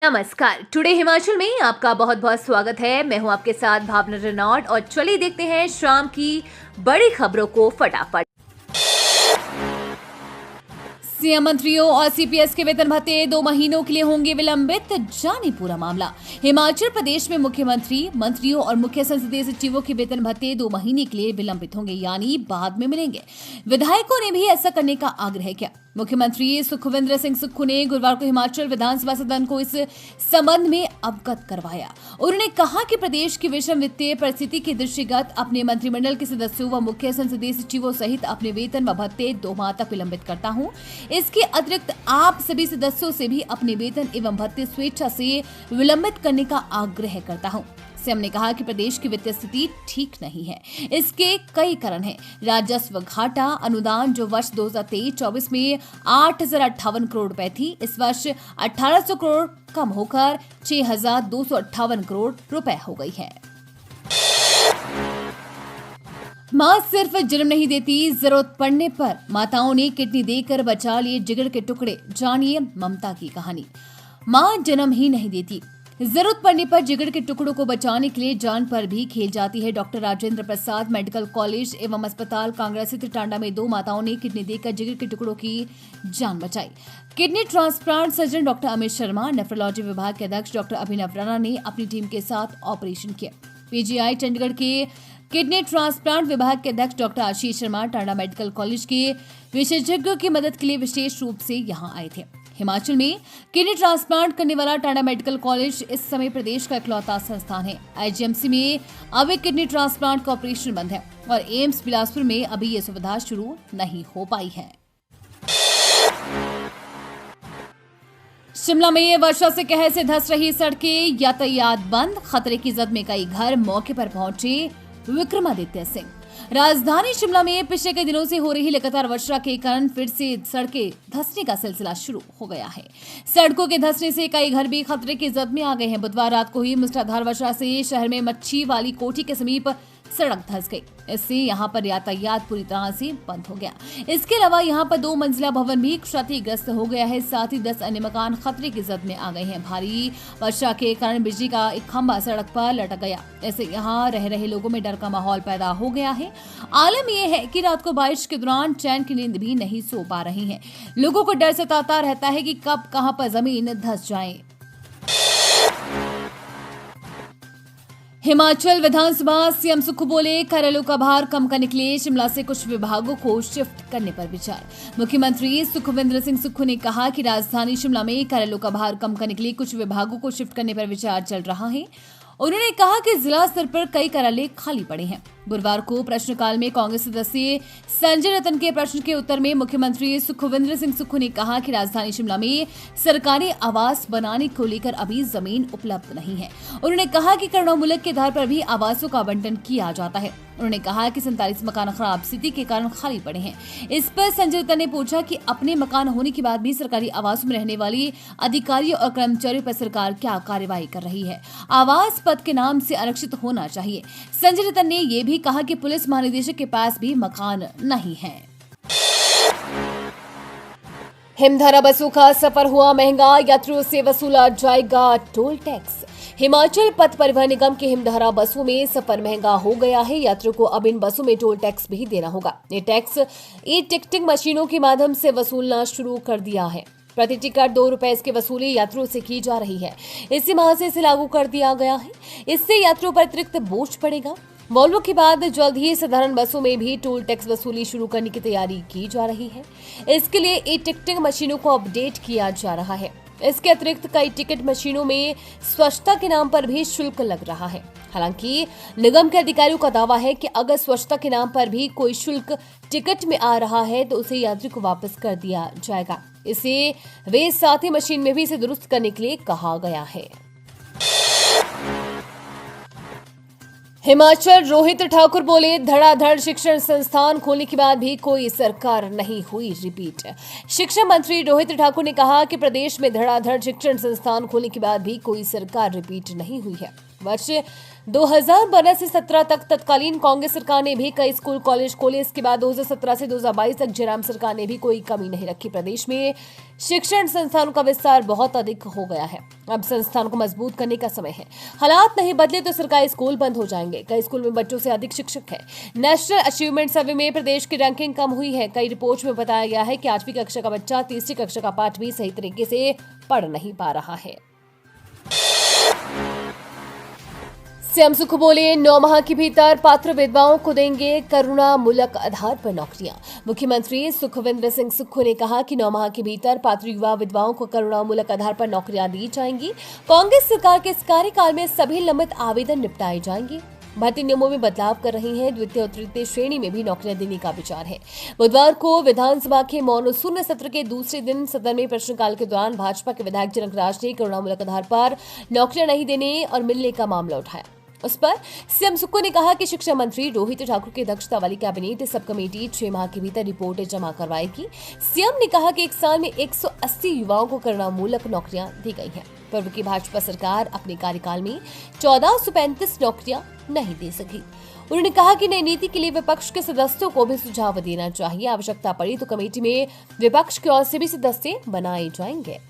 नमस्कार। टुडे हिमाचल में आपका बहुत बहुत स्वागत है। मैं हूं आपके साथ भावना रेनॉल्ड और चलिए देखते हैं शाम की बड़ी खबरों को फटाफट। सीएम मंत्रियों और सीपीएस के वेतन भत्ते 2 महीनों के लिए होंगे विलंबित, जाने पूरा मामला। हिमाचल प्रदेश में मुख्यमंत्री, मंत्रियों और मुख्य संसदीय सचिवों के वेतन भत्ते 2 महीने के लिए विलंबित होंगे, यानी बाद में मिलेंगे। विधायकों ने भी ऐसा करने का आग्रह किया। मुख्यमंत्री सुखविंदर सिंह सुक्खू ने गुरुवार को हिमाचल विधानसभा सदन को इस संबंध में अवगत करवाया। उन्होंने कहा कि प्रदेश की विषम वित्तीय परिस्थिति के दृष्टिगत अपने मंत्रिमंडल के सदस्यों व मुख्य संसदीय सचिवों सहित अपने वेतन व भत्ते 2 माह तक विलंबित करता हूं। इसके अतिरिक्त आप सभी सदस्यों से भी अपने वेतन एवं भत्ते स्वेच्छा से विलंबित करने का आग्रह करता हूं। सीएम ने कहा कि प्रदेश की वित्तीय स्थिति ठीक नहीं है। इसके कई कारण हैं। राजस्व घाटा, अनुदान जो वर्ष 2023-24 में 8,058 करोड़ रुपए थी, इस वर्ष 1,800 करोड़ कम होकर 6,258 करोड़ रुपए हो गई है। मां सिर्फ जन्म नहीं देती, जरूरत पड़ने पर माताओं ने किडनी देकर बचा लिए जिगर के टुकड़े। जानिए ममता की कहानी। मां जन्म ही नहीं देती, जरूरत पड़ने पर जिगर के टुकड़ों को बचाने के लिए जान पर भी खेल जाती है। Doctor Rajendra Prasad medical college एवं अस्पताल कांगड़ा स्थित टांडा में 2 माताओं ने किडनी देकर जिगर के टुकड़ों की जान बचाई। Kidney transplant surgeon doctor Amit Sharma, nephrology विभाग के अध्यक्ष डॉक्टर अभिनव राणा ने अपनी टीम के साथ ऑपरेशन किया। पीजीआई चंडीगढ़ के किडनी ट्रांसप्लांट विभाग के अध्यक्ष doctor Ashish Sharma Tanda medical college के विशेषज्ञों की मदद के लिए विशेष रूप से यहां आए थे। हिमाचल में किडनी ट्रांसप्लांट करने वाला टांडा मेडिकल कॉलेज इस समय प्रदेश का इकलौता संस्थान है। आईजीएमसी में अभी किडनी ट्रांसप्लांट का ऑपरेशन बंद है और एम्स बिलासपुर में अभी ये सुविधा शुरू नहीं हो पाई है। शिमला में वर्षा से कहर से धंस रही सड़कें, यातायात बंद, खतरे की जद में कई घर। मौके पर पहुंचे विक्रमादित्य सिंह। राजधानी शिमला में पिछले कई दिनों से हो रही लगातार वर्षा के कारण फिर से सड़कें धंसने का सिलसिला शुरू हो गया है। सड़कों के धंसने से कई घर भी खतरे की जद में आ गए हैं। बुधवार रात को हुई मूसलाधार वर्षा से शहर में मच्छी वाली कोठी के समीप सड़क धंस गई। इससे यहां पर यातायात पूरी तरह से बंद हो गया। इसके अलावा यहां पर 2 मंजिला भवन भी क्षतिग्रस्त हो गया है। साथ ही 10 अन्य मकान खतरे की जद में आ गए हैं। भारी वर्षा के कारण बिजली का एक खंभा सड़क पर लटक गया। ऐसे यहां रह रहे लोगों में डर का माहौल पैदा हो गया है। आलम यह है कि रात को बारिश के दौरान चैन की नींद भी नहीं सो पा रही है। लोगों को डर सताता रहता है कि कब कहां पर जमीन धंस जाए। हिमाचल विधानसभा सीएम सुक्खू बोले, कार्यालयों का भार कम करने के लिए शिमला से कुछ विभागों को शिफ्ट करने पर विचार। मुख्यमंत्री सुखविंदर सिंह सुक्खू ने कहा कि राजधानी शिमला में कार्यालयों का भार कम करने के लिए कुछ विभागों को शिफ्ट करने पर विचार चल रहा है। उन्होंने कहा कि जिला स्तर पर कई कार्यालय खाली पड़े हैं। गुरुवार को प्रश्नकाल में कांग्रेस सदस्य संजय रतन के प्रश्न के उत्तर में मुख्यमंत्री सुखविंदर सिंह सुक्खू ने कहा कि राजधानी शिमला में सरकारी आवास बनाने को लेकर अभी जमीन उपलब्ध नहीं है। उन्होंने कहा कि करोड़ों के आधार पर भी आवासों का आवंटन किया जाता है। उन्होंने कहा कि 47 मकान खराब स्थिति के कारण खाली पड़े हैं। इस पर संजय रतन ने पूछा कि अपने मकान होने के बाद भी सरकारी आवासों में रहने वाली अधिकारियों और कर्मचारियों पर सरकार क्या कार्रवाई कर रही है। आवास पद के नाम से आरक्षित होना चाहिए। संजय रतन ने यह भी कहा कि पुलिस महानिदेशक के पास भी मकान नहीं है। हिमधारा बसों का सफर हुआ महंगा, यात्रियों से वसूला जाएगा टोल टैक्स। हिमाचल पथ परिवहन निगम की हिमधारा बसों में सफर महंगा हो गया है। यात्रियों को अब इन बसों में टोल टैक्स भी देना होगा। ये टैक्स ई टिकटिंग मशीनों के माध्यम से वसूलना शुरू कर दिया है। प्रति टिकट 2 रुपए इसकी वसूली यात्रियों से की जा रही है। इसी माह से इसे लागू कर दिया गया है। इससे यात्रियों पर अतिरिक्त बोझ पड़ेगा। वॉल्वो के बाद जल्द ही साधारण बसों में भी टोल टैक्स वसूली शुरू करने की तैयारी की जा रही है। इसके लिए ई टिकटिंग मशीनों को अपडेट किया जा रहा है। इसके अतिरिक्त कई टिकट मशीनों में स्वच्छता के नाम पर भी शुल्क लग रहा है। हालांकि निगम के अधिकारियों का दावा है कि अगर स्वच्छता के नाम पर भी कोई शुल्क टिकट में आ रहा है तो उसे यात्री को वापस कर दिया जाएगा। इसे वे साथ ही मशीन में भी इसे दुरुस्त करने के लिए कहा गया है। हिमाचल रोहित ठाकुर बोले, धड़ाधड़ शिक्षण संस्थान खोलने के बाद भी कोई सरकार नहीं हुई रिपीट। शिक्षा मंत्री रोहित ठाकुर ने कहा कि प्रदेश में धड़ाधड़ शिक्षण संस्थान खोलने के बाद भी कोई सरकार रिपीट नहीं हुई है। वर्ष 2012 से 17 तक तत्कालीन कांग्रेस सरकार ने भी कई स्कूल कॉलेज खोले। इसके बाद 2017 से 2022 तक जयराम सरकार ने भी कोई कमी नहीं रखी। प्रदेश में शिक्षण संस्थानों का विस्तार बहुत अधिक हो गया है। अब संस्थानों को मजबूत करने का समय है। हालात नहीं बदले तो सरकारी स्कूल बंद हो जाएंगे। कई स्कूल में बच्चों से अधिक शिक्षक है। नेशनल अचीवमेंट सर्वे में प्रदेश की रैंकिंग कम हुई है। कई रिपोर्ट में बताया गया है कि 8वीं कक्षा का बच्चा 3री कक्षा का पाठ भी सही तरीके से पढ़ नहीं पा रहा है। सीएम सुख बोले, 9 माह के भीतर पात्र विधवाओं को देंगे करुणामूलक आधार पर नौकरियां। मुख्यमंत्री सुखविंदर सिंह सुक्खू ने कहा कि 9 माह के भीतर पात्र युवा विधवाओं को करुणामूलक आधार पर नौकरियां दी जाएंगी। कांग्रेस सरकार के इस कार्यकाल में सभी लंबित आवेदन निपटाए जाएंगे। भर्ती नियमों में बदलाव कर रही हैं। द्वितीय और तृतीय श्रेणी में भी नौकरियां देने का विचार है। बुधवार को विधानसभा के मॉनसून सत्र के दूसरे दिन सदन में प्रश्नकाल के दौरान भाजपा के विधायक जनक राज ने करुणामूलक आधार पर नौकरियां नहीं देने और मिलने का मामला उठाया। उस पर सीएम सुक्खू ने कहा कि शिक्षा मंत्री रोहित ठाकुर की अध्यक्षता वाली कैबिनेट सब कमेटी 6 माह के भीतर रिपोर्ट जमा करवाएगी। सीएम ने कहा कि एक साल में 180 युवाओं को करुणामूलक नौकरियां दी गई हैं। पूर्व की भाजपा सरकार अपने कार्यकाल में 1435 नौकरियां नहीं दे सकी। उन्होंने कहा कि नई नीति के लिए विपक्ष के सदस्यों को भी सुझाव देना चाहिए। आवश्यकता पड़ी तो कमेटी में विपक्ष की ओर से भी सदस्य बनाए जाएंगे।